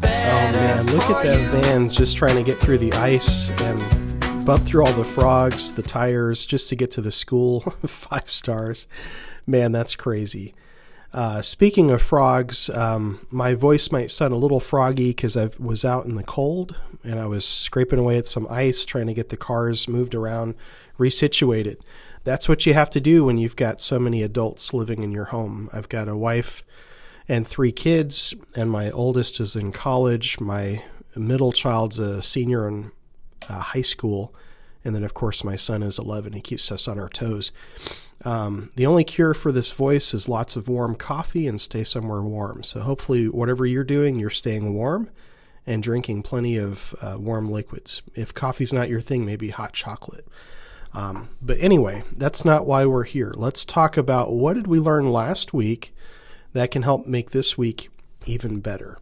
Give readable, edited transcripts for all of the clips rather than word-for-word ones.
Oh man, look at that van's just trying to get through the ice and bump through all the frogs, the tires, just to get to the school. 5 stars. Man, that's crazy. Speaking of frogs, my voice might sound a little froggy because I was out in the cold and I was scraping away at some ice, trying to get the cars moved around, resituated. That's what you have to do when you've got so many adults living in your home. I've got a wife and 3 kids, and my oldest is in college. My middle child's a senior in high school. And then, of course, my son is 11. He keeps us on our toes. The only cure for this voice is lots of warm coffee and stay somewhere warm. So hopefully, whatever you're doing, you're staying warm and drinking plenty of warm liquids. If coffee's not your thing, maybe hot chocolate. But anyway, that's not why we're here. Let's talk about what did we learn last week that can help make this week even better.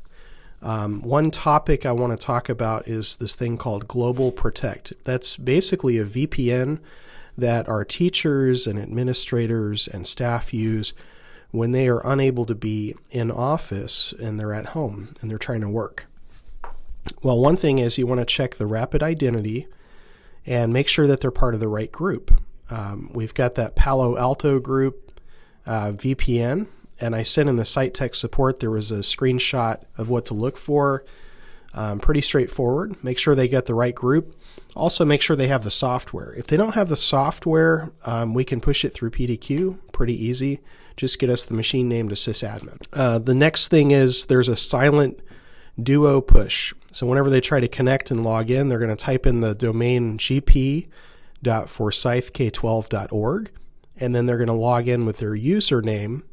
One topic I want to talk about is this thing called Global Protect. That's basically a VPN that our teachers and administrators and staff use when they are unable to be in office and they're at home and they're trying to work. Well, one thing is you want to check the rapid identity and make sure that they're part of the right group. We've got that Palo Alto group VPN. And I sent in the site tech support, there was a screenshot of what to look for. Pretty straightforward. Make sure they get the right group. Also, make sure they have the software. If they don't have the software, we can push it through PDQ. Pretty easy. Just get us the machine name to sysadmin. The next thing is there's a silent duo push. So whenever they try to connect and log in, they're going to type in the domain gp.forsythk12.org, and then they're going to log in with their username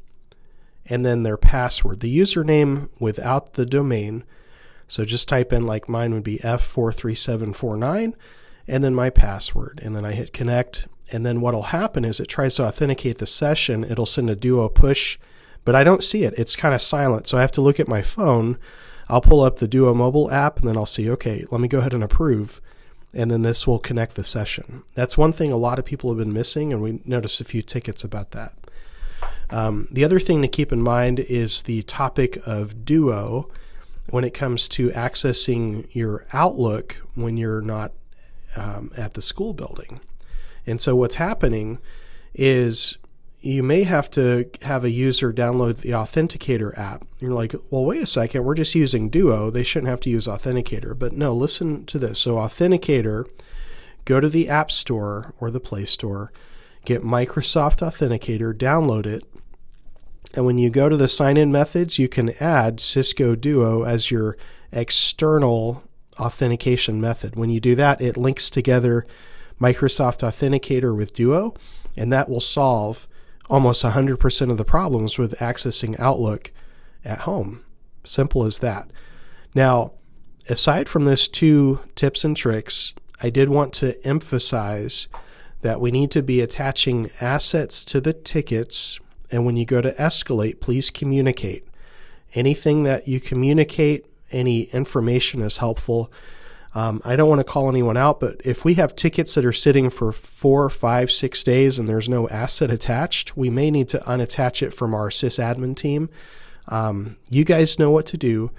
and then their password. The username without the domain, so just type in, like mine would be F43749, and then my password. And then I hit connect, and then what'll happen is it tries to authenticate the session. It'll send a duo push, but I don't see it. It's kind of silent, so I have to look at my phone. I'll pull up the Duo mobile app, and then I'll see, okay, let me go ahead and approve, and then this will connect the session. That's one thing a lot of people have been missing, and we noticed a few tickets about that. The other thing to keep in mind is the topic of Duo when it comes to accessing your Outlook when you're not at the school building. And so what's happening is you may have to have a user download the Authenticator app. You're like, well, wait a second, we're just using Duo. They shouldn't have to use Authenticator. But no, listen to this. So Authenticator, go to the App Store or the Play Store, get Microsoft Authenticator, download it. And when you go to the sign-in methods, you can add Cisco Duo as your external authentication method. When you do that, it links together Microsoft Authenticator with Duo, and that will solve almost 100% of the problems with accessing Outlook at home. Simple as that. Now, aside from those 2 tips and tricks, I did want to emphasize that we need to be attaching assets to the tickets. And when you go to escalate, please communicate. Anything that you communicate, any information is helpful. I don't want to call anyone out, but if we have tickets that are sitting for 4, 5, 6 days and there's no asset attached, we may need to unattach it from our sysadmin team. You guys know what to do.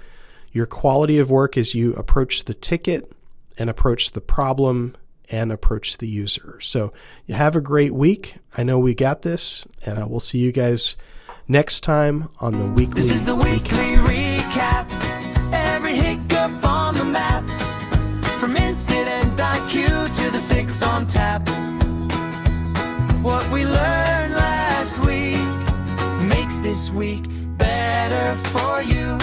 Your quality of work is you approach the ticket and approach the problem and approach the user. So you have a great week. I know we got this, and we'll see you guys next time on the weekly. This is the weekly recap. Every hiccup on the map, from incident IQ to the fix on tap. What we learned last week makes this week better for you.